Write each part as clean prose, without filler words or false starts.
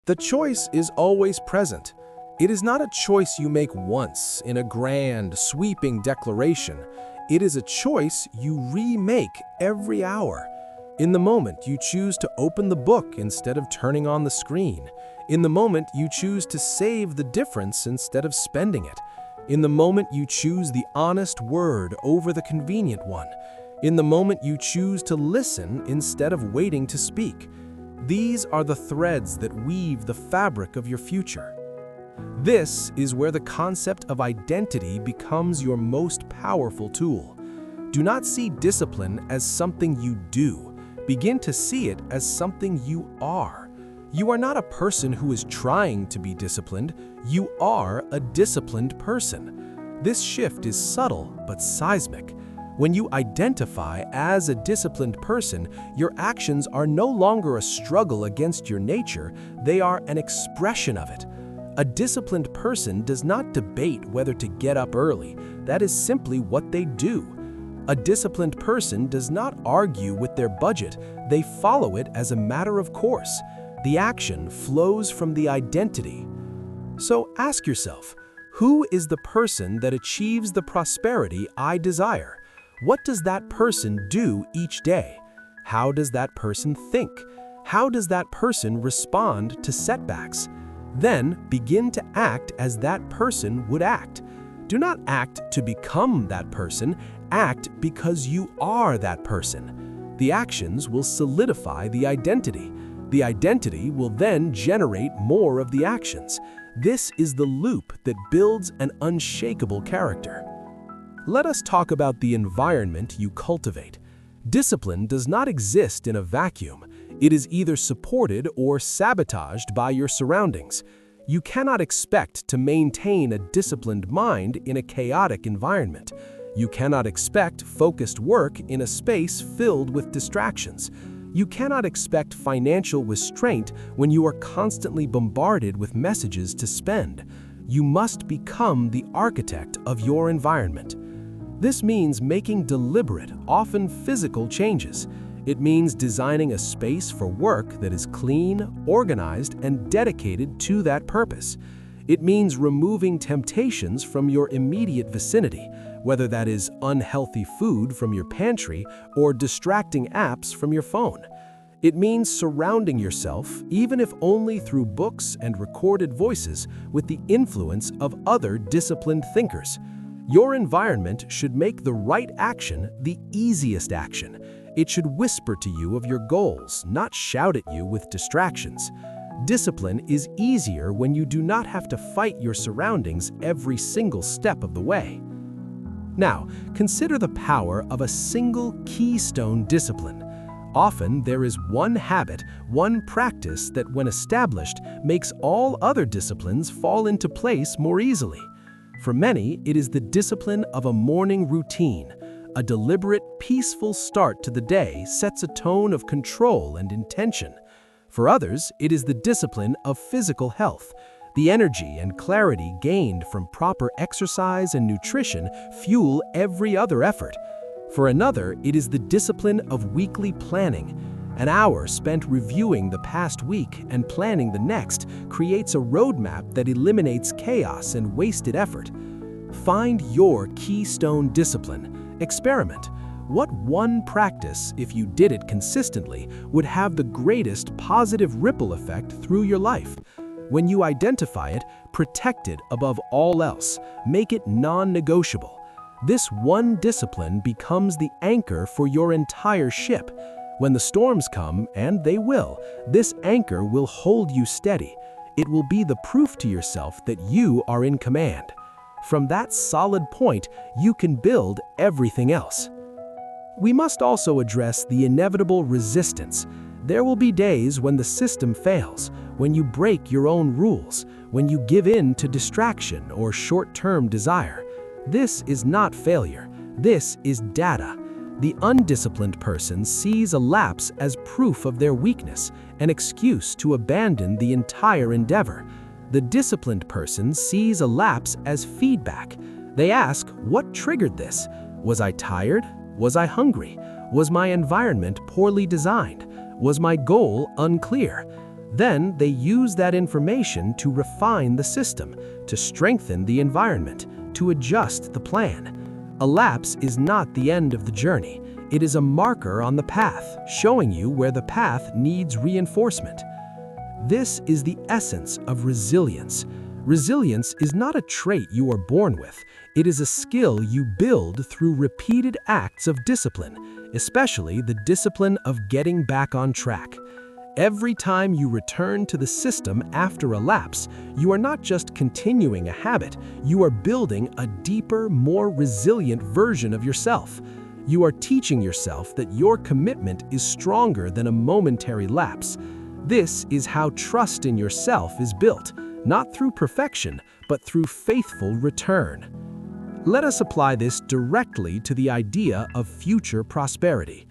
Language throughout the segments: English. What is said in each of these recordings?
The choice is always present. It is not a choice you make once in a grand, sweeping declaration. It is a choice you remake every hour. In the moment, you choose to open the book instead of turning on the screen. In the moment, you choose to save the difference instead of spending it. In the moment, you choose the honest word over the convenient one. In the moment, you choose to listen instead of waiting to speak. These are the threads that weave the fabric of your future. This is where the concept of identity becomes your most powerful tool. Do not see discipline as something you do. Begin to see it as something you are. You are not a person who is trying to be disciplined. You are a disciplined person. This shift is subtle but seismic. When you identify as a disciplined person, your actions are no longer a struggle against your nature, they are an expression of it. A disciplined person does not debate whether to get up early. That is simply what they do. A disciplined person does not argue with their budget, they follow it as a matter of course. The action flows from the identity. So ask yourself, who is the person that achieves the prosperity I desire? What does that person do each day? How does that person think? How does that person respond to setbacks? Then begin to act as that person would act. Do not act to become that person, act because you are that person. The actions will solidify the identity. The identity will then generate more of the actions. This is the loop that builds an unshakable character. Let us talk about the environment you cultivate. Discipline does not exist in a vacuum. It is either supported or sabotaged by your surroundings. You cannot expect to maintain a disciplined mind in a chaotic environment. You cannot expect focused work in a space filled with distractions. You cannot expect financial restraint when you are constantly bombarded with messages to spend. You must become the architect of your environment. This means making deliberate, often physical changes. It means designing a space for work that is clean, organized, and dedicated to that purpose. It means removing temptations from your immediate vicinity, whether that is unhealthy food from your pantry or distracting apps from your phone. It means surrounding yourself, even if only through books and recorded voices, with the influence of other disciplined thinkers. Your environment should make the right action the easiest action. It should whisper to you of your goals, not shout at you with distractions. Discipline is easier when you do not have to fight your surroundings every single step of the way. Now, consider the power of a single keystone discipline. Often there is one habit, one practice that, when established, makes all other disciplines fall into place more easily. For many, it is the discipline of a morning routine. A deliberate, peaceful start to the day sets a tone of control and intention. For others, it is the discipline of physical health. The energy and clarity gained from proper exercise and nutrition fuel every other effort. For another, it is the discipline of weekly planning. An hour spent reviewing the past week and planning the next creates a roadmap that eliminates chaos and wasted effort. Find your keystone discipline. Experiment. What one practice, if you did it consistently, would have the greatest positive ripple effect through your life? When you identify it, protect it above all else. Make it non-negotiable. This one discipline becomes the anchor for your entire ship. When the storms come, and they will, this anchor will hold you steady. It will be the proof to yourself that you are in command. From that solid point, you can build everything else. We must also address the inevitable resistance. There will be days when the system fails, when you break your own rules, when you give in to distraction or short-term desire. This is not failure. This is data. The undisciplined person sees a lapse as proof of their weakness, an excuse to abandon the entire endeavor. The disciplined person sees a lapse as feedback. They ask, what triggered this? Was I tired? Was I hungry? Was my environment poorly designed? Was my goal unclear? Then they use that information to refine the system, to strengthen the environment, to adjust the plan. A lapse is not the end of the journey. It is a marker on the path, showing you where the path needs reinforcement. This is the essence of resilience. Resilience is not a trait you are born with. It is a skill you build through repeated acts of discipline, especially the discipline of getting back on track. Every time you return to the system after a lapse, you are not just continuing a habit, you are building a deeper, more resilient version of yourself. You are teaching yourself that your commitment is stronger than a momentary lapse. This is how trust in yourself is built, not through perfection, but through faithful return. Let us apply this directly to the idea of future prosperity.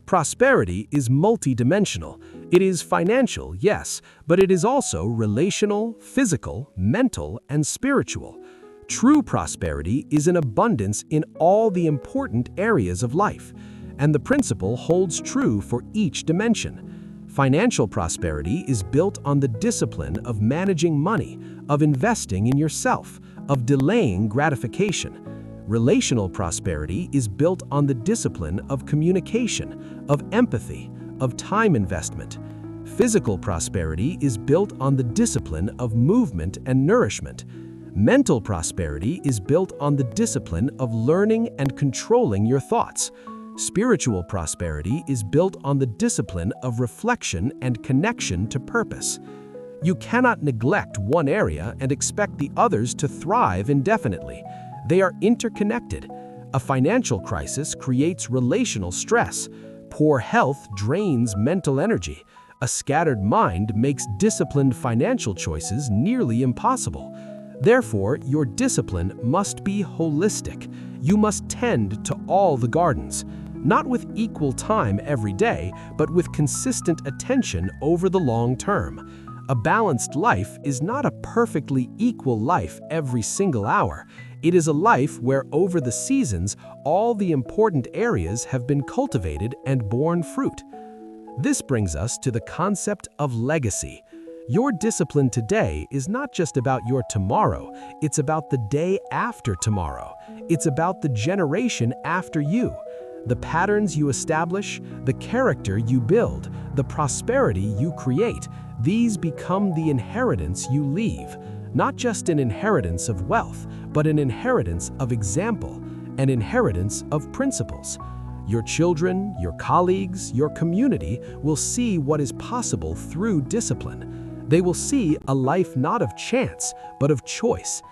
Prosperity is multidimensional. It is financial, yes, but it is also relational, physical, mental, and spiritual. True prosperity is an abundance in all the important areas of life, and the principle holds true for each dimension. Financial prosperity is built on the discipline of managing money, of investing in yourself, of delaying gratification. Relational prosperity is built on the discipline of communication, of empathy, of time investment. Physical prosperity is built on the discipline of movement and nourishment. Mental prosperity is built on the discipline of learning and controlling your thoughts. Spiritual prosperity is built on the discipline of reflection and connection to purpose. You cannot neglect one area and expect the others to thrive indefinitely. They are interconnected. A financial crisis creates relational stress. Poor health drains mental energy. A scattered mind makes disciplined financial choices nearly impossible. Therefore, your discipline must be holistic. You must tend to all the gardens, not with equal time every day, but with consistent attention over the long term. A balanced life is not a perfectly equal life every single hour. It is a life where over the seasons, all the important areas have been cultivated and borne fruit. This brings us to the concept of legacy. Your discipline today is not just about your tomorrow, it's about the day after tomorrow. It's about the generation after you. The patterns you establish, the character you build, the prosperity you create, these become the inheritance you leave. Not just an inheritance of wealth, but an inheritance of example, an inheritance of principles. Your children, your colleagues, your community will see what is possible through discipline. They will see a life not of chance, but of choice.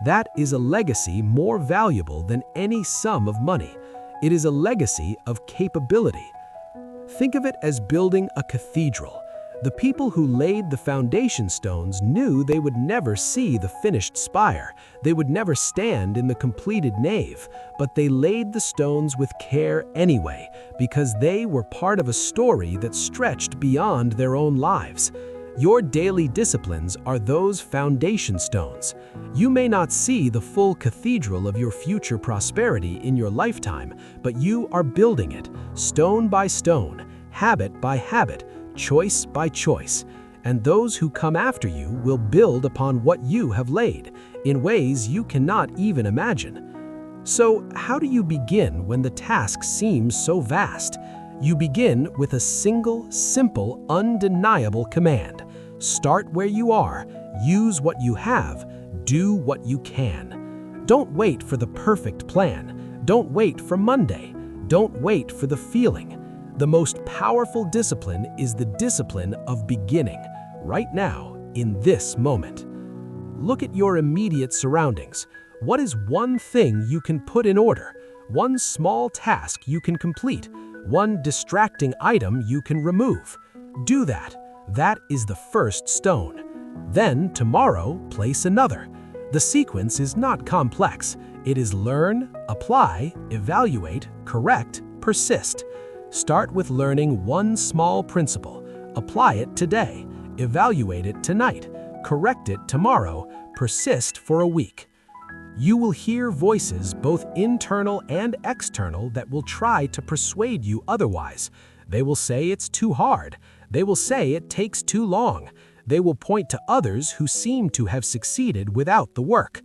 That is a legacy more valuable than any sum of money. It is a legacy of capability. Think of it as building a cathedral. The people who laid the foundation stones knew they would never see the finished spire. They would never stand in the completed nave, but they laid the stones with care anyway, because they were part of a story that stretched beyond their own lives. Your daily disciplines are those foundation stones. You may not see the full cathedral of your future prosperity in your lifetime, but you are building it, stone by stone, habit by habit, choice by choice. And those who come after you will build upon what you have laid, in ways you cannot even imagine. So, how do you begin when the task seems so vast? You begin with a single, simple, undeniable command. Start where you are, use what you have, do what you can. Don't wait for the perfect plan. Don't wait for Monday. Don't wait for the feeling. The most powerful discipline is the discipline of beginning, right now, in this moment. Look at your immediate surroundings. What is one thing you can put in order? One small task you can complete? One distracting item you can remove? Do that. That is the first stone. Then, tomorrow, place another. The sequence is not complex. It is learn, apply, evaluate, correct, persist. Start with learning one small principle. Apply it today. Evaluate it tonight. Correct it tomorrow. Persist for a week. You will hear voices, both internal and external, that will try to persuade you otherwise. They will say it's too hard. They will say it takes too long. They will point to others who seem to have succeeded without the work.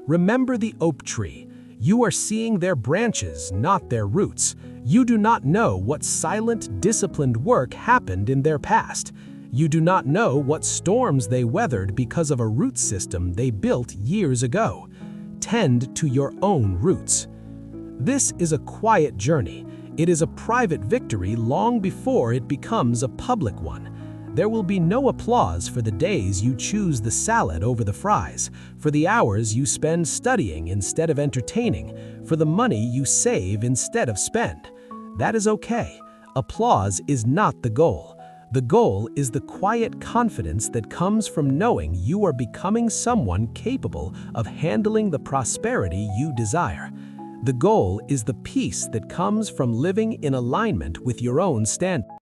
Remember the oak tree. You are seeing their branches, not their roots. You do not know what silent, disciplined work happened in their past. You do not know what storms they weathered because of a root system they built years ago. Tend to your own roots. This is a quiet journey. It is a private victory long before it becomes a public one. There will be no applause for the days you choose the salad over the fries, for the hours you spend studying instead of entertaining, for the money you save instead of spend. That is okay. Applause is not the goal. The goal is the quiet confidence that comes from knowing you are becoming someone capable of handling the prosperity you desire. The goal is the peace that comes from living in alignment with your own standards.